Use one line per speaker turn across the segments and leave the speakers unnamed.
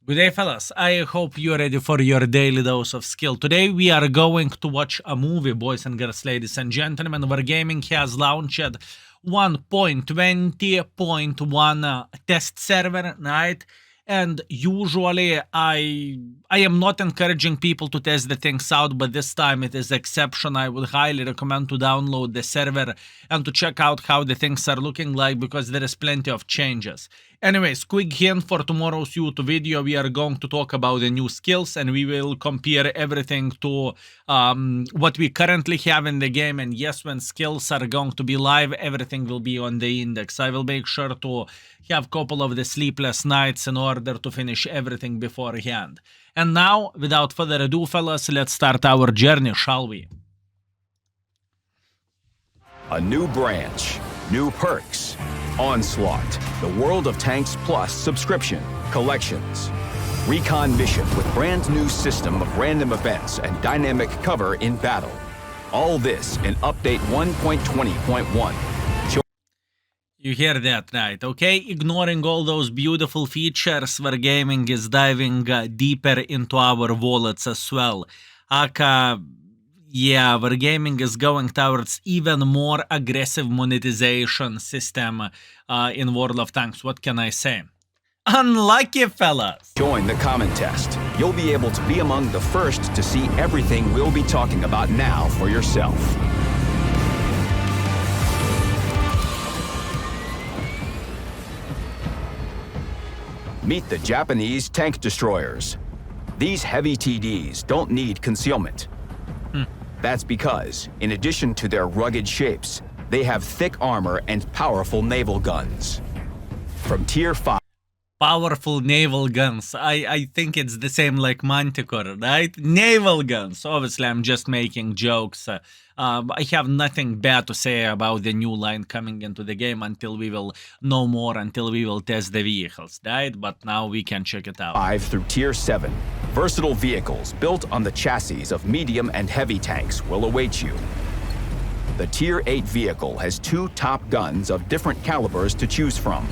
Good day, fellas. I hope you're ready for your daily dose of skill. Today we are going to watch a movie, boys and girls, ladies and gentlemen. WARGAMING has launched 1.20.1 test server, right? And usually I am not encouraging people to test the things out, but this time it is exception. I would highly recommend to download the server and to check out how the things are looking like, because there is plenty of changes. Anyways, quick hint for tomorrow's YouTube video, we are going to talk about the new skills and we will compare everything to what we currently have in the game. And yes, when skills are going to be live, everything will be on the index. I will make sure to have a couple of the sleepless nights in order to finish everything beforehand. And now, without further ado, fellas, let's start our journey, shall we?
A new branch, new perks. Onslaught, the World of Tanks Plus subscription, collections. Recon mission with brand new system of random events and dynamic cover in battle. All this in update 1.20.1.
You hear that right, okay? Ignoring all those beautiful features, WARGAMING is diving deeper into our wallets as well. Yeah, WARGAMING is going towards even more aggressive monetization system in World of Tanks. What can I say? Unlucky, fellas!
Join the comment test. You'll be able to be among the first to see everything we'll be talking about now for yourself. Meet the Japanese tank destroyers. These heavy TDs don't need concealment. That's because, in addition to their rugged shapes, they have thick armor and powerful naval guns. From Tier 5...
Powerful naval guns. I think it's the same like Manticore, right? Naval guns. Obviously, I'm just making jokes. I have nothing bad to say about the new line coming into the game until we will know more, until we will test the vehicles, right? But now we can check it out.
5 through Tier 7. Versatile vehicles built on the chassis of medium and heavy tanks will await you. The Tier 8 vehicle has 2 top guns of different calibers to choose from.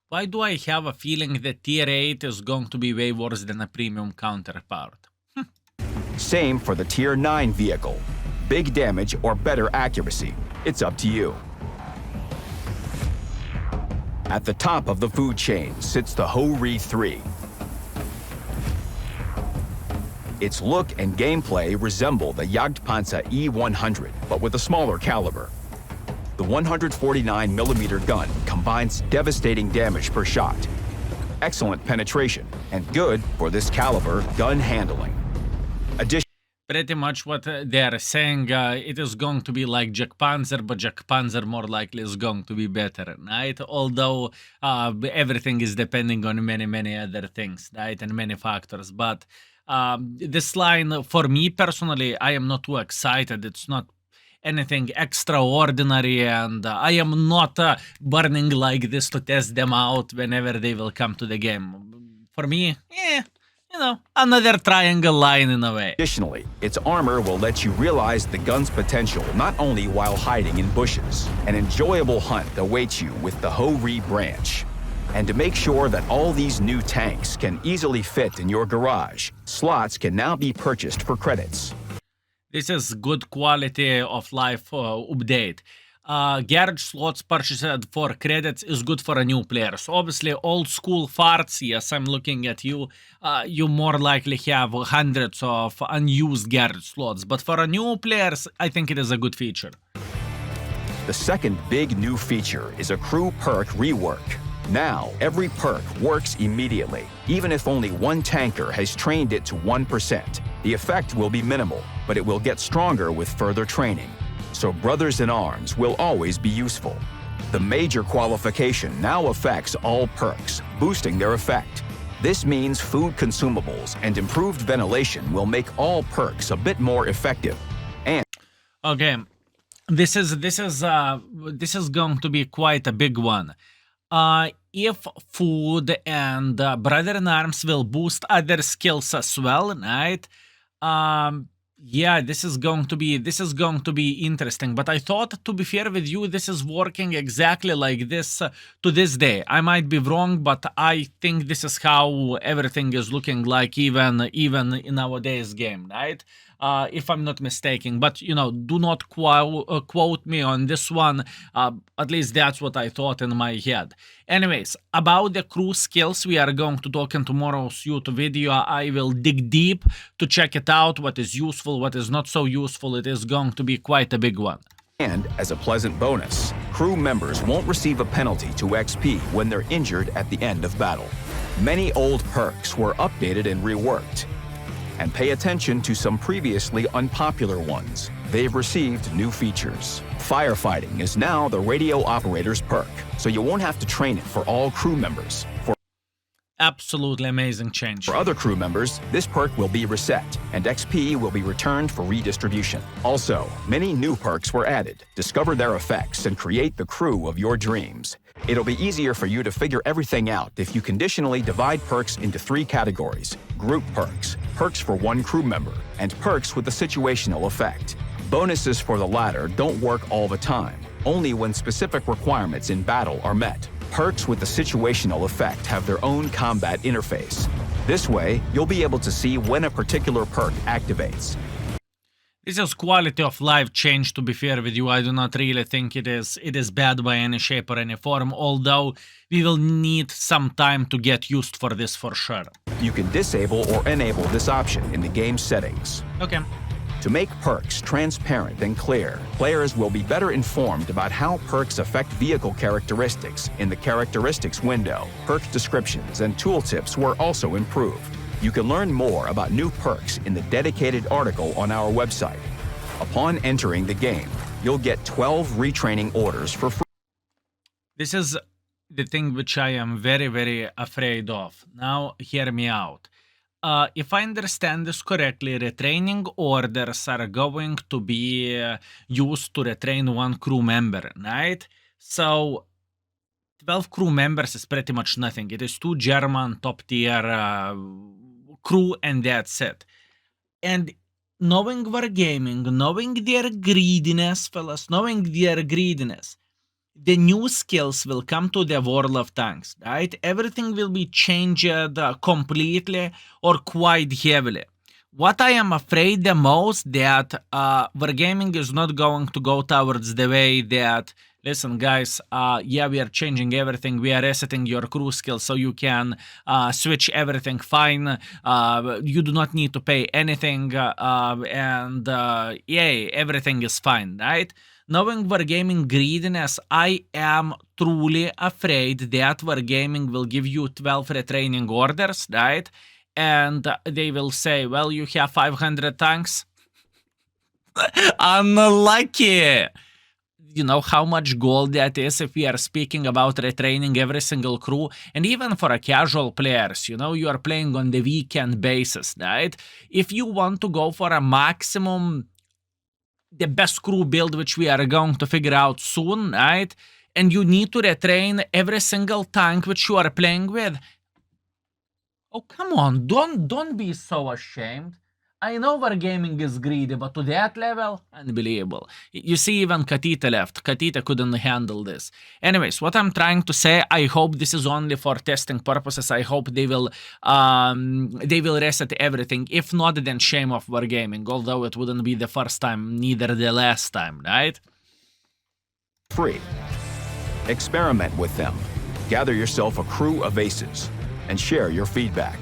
Why do I have a feeling that Tier 8 is going to be way worse than a premium counterpart?
Same for the Tier 9 vehicle. Big damage or better accuracy. It's up to you. At the top of the food chain sits the Ho-Ri 3. Its look and gameplay resemble the Jagdpanzer E100, but with a smaller caliber. The 149mm gun combines devastating damage per shot, excellent penetration, and good for this caliber gun handling.
Pretty much what they are saying, it is going to be like Jagdpanzer, but Jagdpanzer more likely is going to be better, right? Although everything is depending on many other things, right? And many factors. But this line, for me personally, I am not too excited. It's not anything extraordinary, and I am not burning like this to test them out whenever they will come to the game. For me, you know, another triangle line in a way.
Additionally, its armor will let you realize the gun's potential not only while hiding in bushes. An enjoyable hunt awaits you with the Ho-Ri branch. And to make sure that all these new tanks can easily fit in your garage, slots can now be purchased for credits.
This is good quality of life update. Garage slots purchased for credits is good for a new player. So obviously old school farts, yes, I'm looking at you, you more likely have hundreds of unused garage slots. But for a new players, I think it is a good feature.
The second big new feature is a crew perk rework. Now, every perk works immediately, even if only one tanker has trained it to 1%. The effect will be minimal, but it will get stronger with further training. So brothers in arms will always be useful. The major qualification now affects all perks, boosting their effect. This means food consumables and improved ventilation will make all perks a bit more effective. And
okay, this is going to be quite a big one. If food and brother in arms will boost other skills as well, right? Yeah, this is going to be interesting. But I thought, to be fair with you, this is working exactly like this to this day. I might be wrong, but I think this is how everything is looking like, even in nowadays game, right? If I'm not mistaken. But do not quote me on this one. At least that's what I thought in my head. Anyways, about the crew skills, we are going to talk in tomorrow's YouTube video. I will dig deep to check it out, what is useful, what is not so useful. It is going to be quite a big one.
And as a pleasant bonus, crew members won't receive a penalty to XP when they're injured at the end of battle. Many old perks were updated and reworked. And pay attention to some previously unpopular ones. They've received new features. Firefighting is now the radio operator's perk, so you won't have to train it for all crew members.
Absolutely amazing change.
For other crew members, this perk will be reset, and XP will be returned for redistribution. Also, many new perks were added. Discover their effects and create the crew of your dreams. It'll be easier for you to figure everything out if you conditionally divide perks into 3 categories: group perks, perks for one crew member, and perks with a situational effect. Bonuses for the latter don't work all the time, only when specific requirements in battle are met. Perks with the situational effect have their own combat interface. This way, you'll be able to see when a particular perk activates.
This is quality of life change, to be fair with you. I do not really think it is bad by any shape or any form, although we will need some time to get used for this for sure.
You can disable or enable this option in the game settings.
Okay.
To make perks transparent and clear, players will be better informed about how perks affect vehicle characteristics in the characteristics window. Perk descriptions and tooltips were also improved. You can learn more about new perks in the dedicated article on our website. Upon entering the game, you'll get 12 retraining orders for free.
This is the thing which I am very, very afraid of. Now, hear me out. If I understand this correctly, retraining orders are going to be used to retrain one crew member, right? So 12 crew members is pretty much nothing. It is 2 German top tier crew, and that's it. And knowing Wargaming, knowing their greediness, fellas, knowing their greediness, the new skills will come to the World of Tanks, right? Everything will be changed completely or quite heavily. What I am afraid the most, that Wargaming is not going to go towards the way that, listen guys, yeah, we are changing everything, we are resetting your crew skills so you can switch everything fine, you do not need to pay anything, and yay, everything is fine, right? Knowing Wargaming greediness, I am truly afraid that Wargaming will give you 12 retraining orders, right? And they will say, well, you have 500 tanks. Unlucky! You know how much gold that is if we are speaking about retraining every single crew? And even for a casual players, you are playing on the weekend basis, right? If you want to go for a maximum, the best crew build, which we are going to figure out soon, right? And you need to retrain every single tank which you are playing with. Oh, come on, don't be so ashamed. I know Wargaming is greedy, but to that level, unbelievable. You see, even Katita left. Katita couldn't handle this. Anyways, what I'm trying to say, I hope this is only for testing purposes. I hope they will reset everything. If not, then shame of Wargaming, although it wouldn't be the first time, neither the last time, right?
Free. Experiment with them. Gather yourself a crew of aces and share your feedback.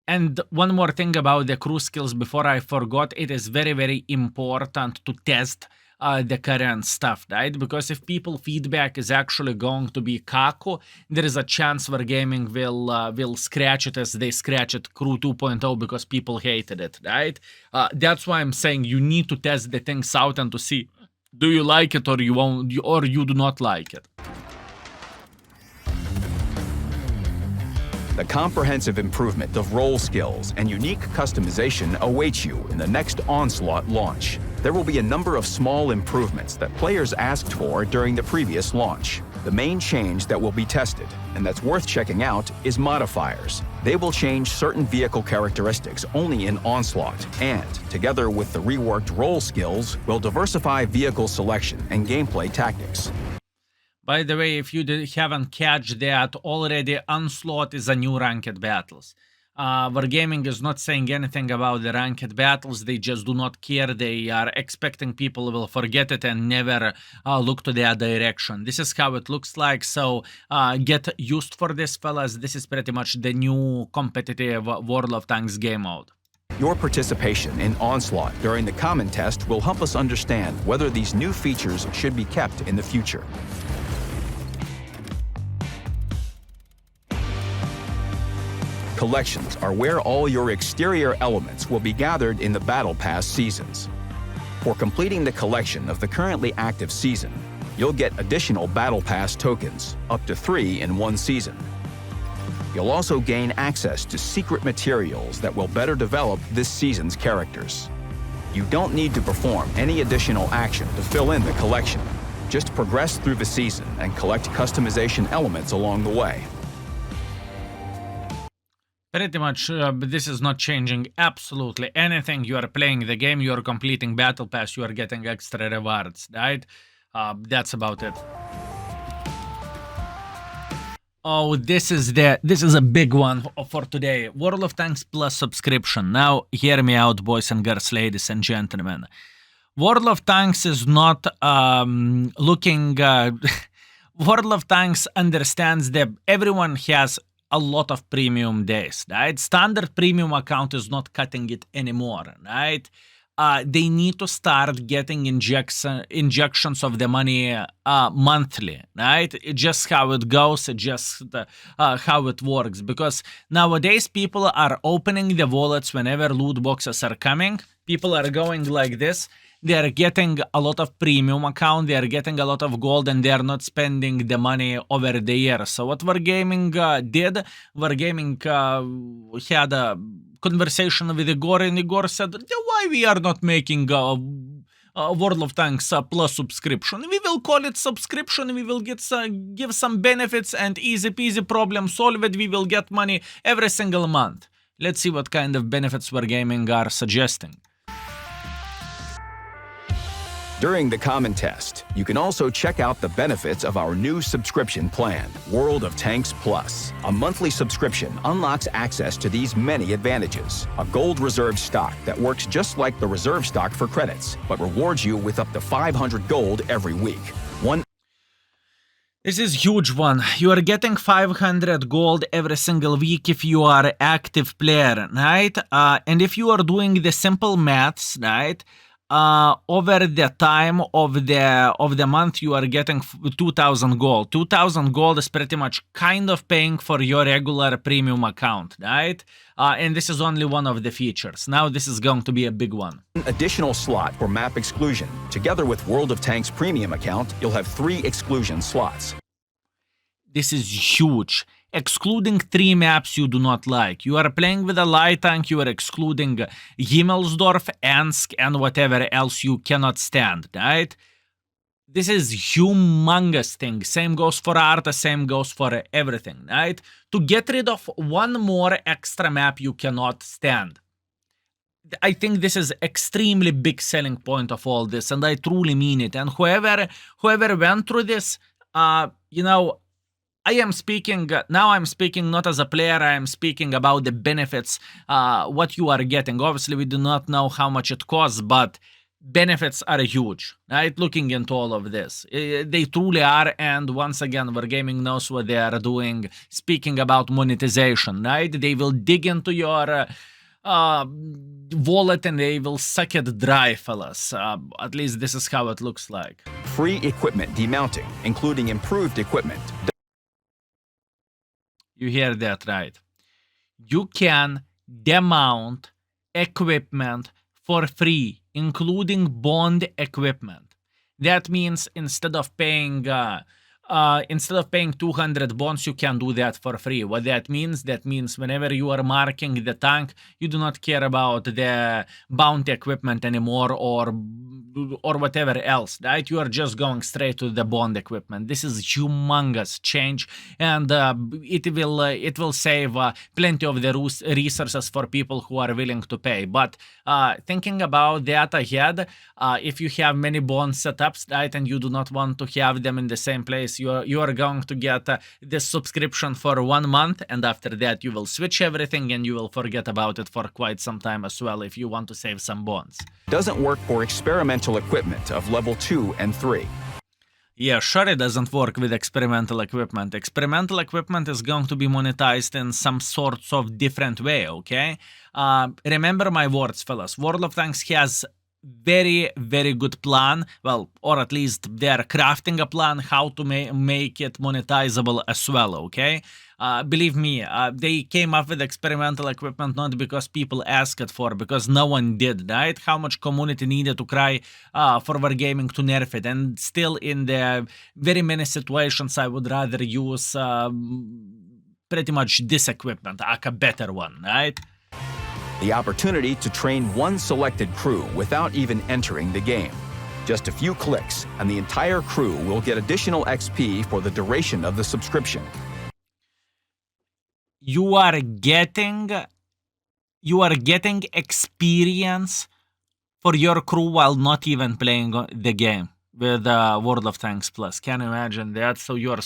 And one more thing about the crew skills before I forgot, it is very, very important to test the current stuff, right? Because if people feedback is actually going to be Kaku, there is a chance Wargaming will scratch it as they scratched Crew 2.0 because people hated it, right? That's why I'm saying you need to test the things out and to see, do you like it or you won't, or you do not like it.
The comprehensive improvement of role skills and unique customization awaits you in the next Onslaught launch. There will be a number of small improvements that players asked for during the previous launch. The main change that will be tested, and that's worth checking out, is modifiers. They will change certain vehicle characteristics only in Onslaught, and, together with the reworked role skills, will diversify vehicle selection and gameplay tactics.
By the way, if you haven't catch that already, Onslaught is a new ranked battles. Wargaming is not saying anything about the ranked battles. They just do not care. They are expecting people will forget it and never look to their direction. This is how it looks like. So get used for this, fellas. This is pretty much the new competitive World of Tanks game mode.
Your participation in Onslaught during the common test will help us understand whether these new features should be kept in the future. Collections are where all your exterior elements will be gathered in the Battle Pass seasons. For completing the collection of the currently active season, you'll get additional Battle Pass tokens, up to 3 in one season. You'll also gain access to secret materials that will better develop this season's characters. You don't need to perform any additional action to fill in the collection. Just progress through the season and collect customization elements along the way.
Pretty much, this is not changing absolutely anything. You are playing the game, you are completing Battle Pass, you are getting extra rewards, right? That's about it. Oh, this is a big one for today. World of Tanks Plus subscription. Now, hear me out, boys and girls, ladies and gentlemen. World of Tanks is not looking... World of Tanks understands that everyone has a lot of premium days, right? Standard premium account is not cutting it anymore, right? They need to start getting injections of the money monthly, right? It's just how it goes, just how it works. Because nowadays people are opening the wallets whenever loot boxes are coming. People are going like this. They are getting a lot of premium account, they are getting a lot of gold, and they are not spending the money over the year. So what Wargaming did, Wargaming had a conversation with Igor, and Igor said, why we are not making a World of Tanks Plus subscription? We will call it subscription, we will give some benefits, and easy peasy problem solved, we will get money every single month. Let's see what kind of benefits Wargaming are suggesting.
During the common test, you can also check out the benefits of our new subscription plan, World of Tanks Plus. A monthly subscription unlocks access to these many advantages. A gold reserve stock that works just like the reserve stock for credits, but rewards you with up to 500 gold every week.
This is huge one. You are getting 500 gold every single week if you are an active player, right? And if you are doing the simple maths, right? Over the time of the month, you are getting 2,000 gold. 2,000 gold is pretty much kind of paying for your regular premium account, right? And this is only one of the features. Now this is going to be a big one.
An additional slot for map exclusion. Together with World of Tanks premium account, you'll have 3 exclusion slots.
This is huge. Excluding 3 maps you do not like. You are playing with a light tank, you are excluding Himmelsdorf, Ensk, and whatever else you cannot stand, right? This is humongous thing. Same goes for Arta, same goes for everything, right? To get rid of one more extra map you cannot stand. I think this is extremely big selling point of all this, and I truly mean it. And whoever went through this, you know, I'm speaking not as a player, I am speaking about the benefits, what you are getting. Obviously, we do not know how much it costs, but benefits are huge, right? Looking into all of this. They truly are, and once again, Wargaming knows what they are doing. Speaking about monetization, right? They will dig into your wallet and they will suck it dry, fellas. At least this is how it looks like.
Free equipment demounting, including improved equipment.
You hear that right. You can demount equipment for free, including bond equipment. That means instead of paying instead of paying 200 bonds, you can do that for free. What that means whenever you are marking the tank, you do not care about the bounty equipment anymore or whatever else, right? You are just going straight to the bond equipment. This is humongous change, and it will save plenty of the resources for people who are willing to pay. But thinking about that ahead, if you have many bond setups, right, and you do not want to have them in the same place, you are going to get this subscription for 1 month, and after that you will switch everything and you will forget about it for quite some time as well if you want to save some bonds.
Doesn't work for experimental equipment of level 2 and 3.
Yeah, sure, it doesn't work with experimental equipment. Experimental equipment is going to be monetized in some sorts of different way, okay? Remember my words, fellas. World of Tanks has very, very good plan, well, or at least they're crafting a plan how to make it monetizable as well, okay? Believe me, they came up with experimental equipment not because people asked it for, because no one did, right? How much community needed to cry for Wargaming to nerf it, and still in the very many situations I would rather use pretty much this equipment, like a better one, right?
The opportunity to train one selected crew without even entering the game. Just a few clicks, and the entire crew will get additional XP for the duration of the subscription.
You are getting experience for your crew while not even playing the game with World of Tanks Plus. Can you imagine that? So you are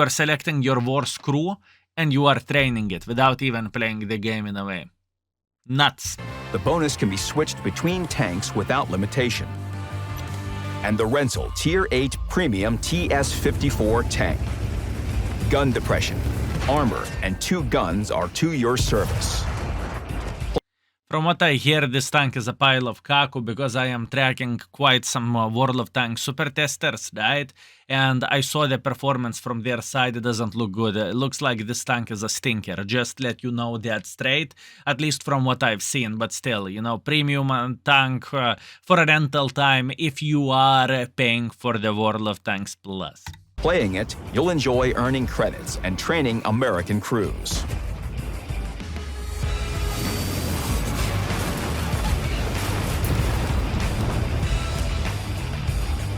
selecting your worst crew and you are training it without even playing the game in a way. Nuts.
The bonus can be switched between tanks without limitation. And the Rental Tier 8 Premium TS-54 tank. Gun depression, armor, and 2 guns are to your service.
From what I hear, this tank is a pile of kaku because I am tracking quite some World of Tanks super testers, right? And I saw the performance from their side. It doesn't look good. It looks like this tank is a stinker. Just let you know that straight, at least from what I've seen. But still, you know, premium tank for a rental time if you are paying for the World of Tanks Plus.
Playing it, you'll enjoy earning credits and training American crews.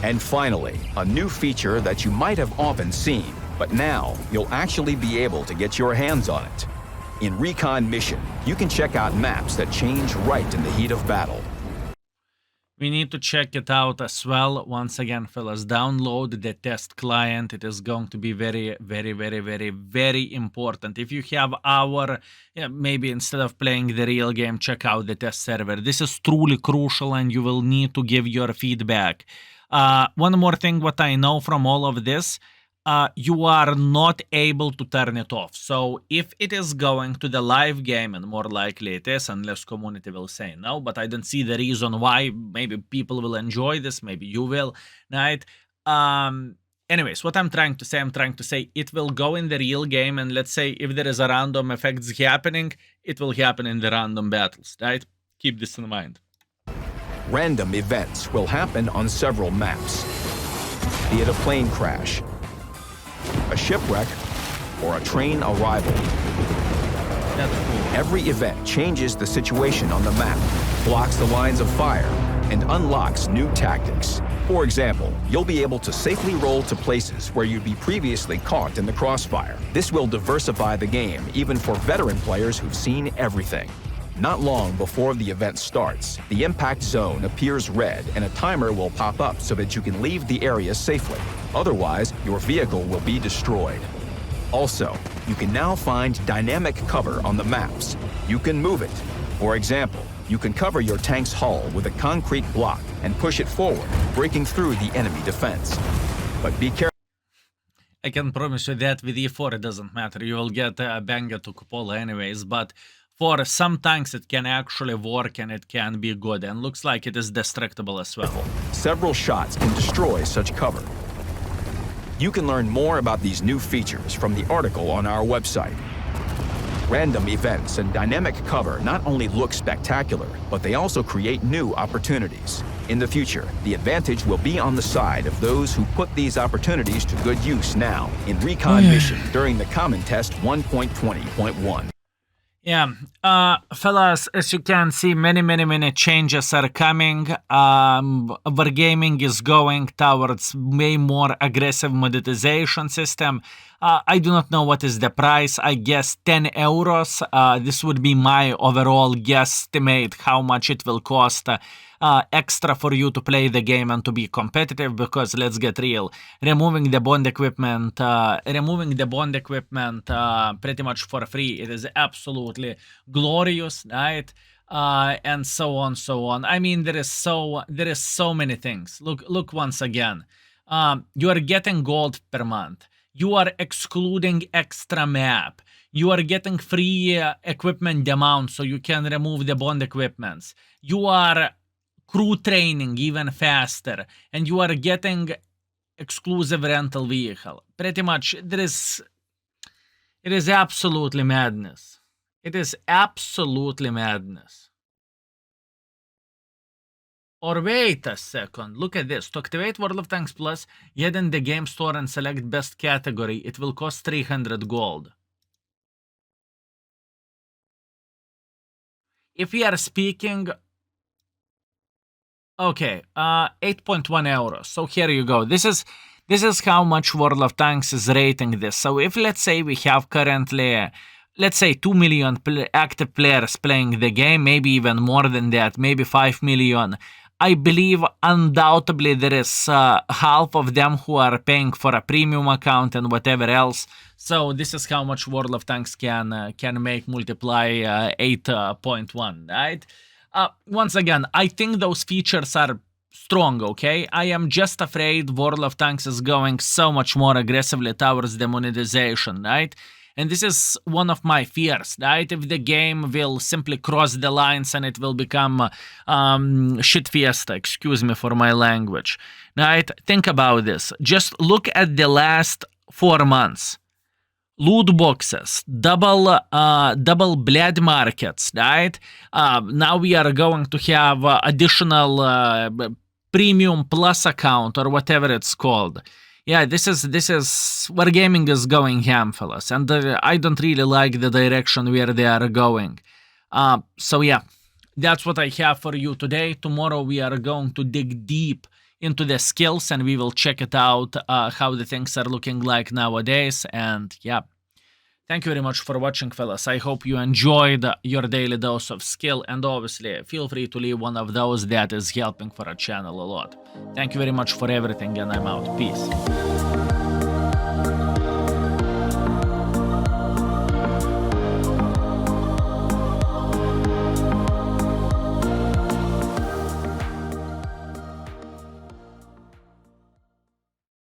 And finally, a new feature that you might have often seen, but now you'll actually be able to get your hands on it. In Recon Mission, you can check out maps that change right in the heat of battle.
We need to check it out as well. Once again, fellas, download the test client. It is going to be very, very, very, very, very important. If you have maybe instead of playing the real game, check out the test server. This is truly crucial and you will need to give your feedback. One more thing, what I know from all of this, you are not able to turn it off. So if it is going to the live game, and more likely it is, unless community will say no, but I don't see the reason why. Maybe people will enjoy this, maybe you will, right? Anyways, what I'm trying to say, it will go in the real game, and let's say if there is a random effects happening, it will happen in the random battles, right? Keep this in mind.
Random events will happen on several maps, be it a plane crash, a shipwreck, or a train arrival.
That's cool.
Every event changes the situation on the map, blocks the lines of fire, and unlocks new tactics. For example, you'll be able to safely roll to places where you'd be previously caught in the crossfire. This will diversify the game, even for veteran players who've seen everything. Not long before the event starts, the impact zone appears red and a timer will pop up so that you can leave the area safely. Otherwise, your vehicle will be destroyed. Also, you can now find dynamic cover on the maps. You can move it. For example, you can cover your tank's hull with a concrete block and push it forward, breaking through the enemy defense. But be careful.
I can promise you that with E4 it doesn't matter. You will get a banger to cupola anyways, but for some tanks it can actually work and it can be good, and looks like it is destructible as well.
Several shots can destroy such cover. You can learn more about these new features from the article on our website. Random events and dynamic cover not only look spectacular, but they also create new opportunities. In the future, the advantage will be on the side of those who put these opportunities to good use now in Recon Mission during the Common Test 1.20.1.
Yeah, fellas, as you can see, many changes are coming. Wargaming is going towards way more aggressive monetization system. I do not know what is the price. I guess 10 euros. This would be my overall guesstimate how much it will cost extra for you to play the game and to be competitive, because let's get real, removing the bond equipment pretty much for free, it is absolutely glorious, right? And so on. I mean, there is so many things. Look once again. You are getting gold per month. You are excluding extra map. You are getting free equipment amount, so you can remove the bond equipments. You are crew training even faster, and you are getting exclusive rental vehicle. Pretty much, it is absolutely madness. It is absolutely madness. Or wait a second, look at this. To activate World of Tanks Plus, head in the game store and select best category. It will cost 300 gold. If we are speaking... Okay, 8.1 euros. So here you go. This is how much World of Tanks is rating this. So if, let's say, we have currently, let's say, 2 million active players playing the game, maybe even more than that, maybe 5 million, I believe undoubtedly there is half of them who are paying for a premium account and whatever else. So this is how much World of Tanks can make multiply 8.1, right? Once again, I think those features are strong, okay? I am just afraid World of Tanks is going so much more aggressively towards the monetization, right? And this is one of my fears, right? If the game will simply cross the lines and it will become shit fiesta, excuse me for my language, right? Think about this. Just look at the last 4 months. Loot boxes, double blood markets, right? Now we are going to have additional premium plus account or whatever it's called. Yeah, this is Wargaming is going ham, fellas, and I don't really like the direction where they are going. So yeah, that's what I have for you today. Tomorrow we are going to dig deep into the skills and we will check it out, how the things are looking like nowadays. And yeah, thank you very much for watching, fellas. I hope you enjoyed your daily dose of skill, and obviously feel free to leave one of those that is helping for our channel a lot. Thank you very much for everything, and I'm out. Peace.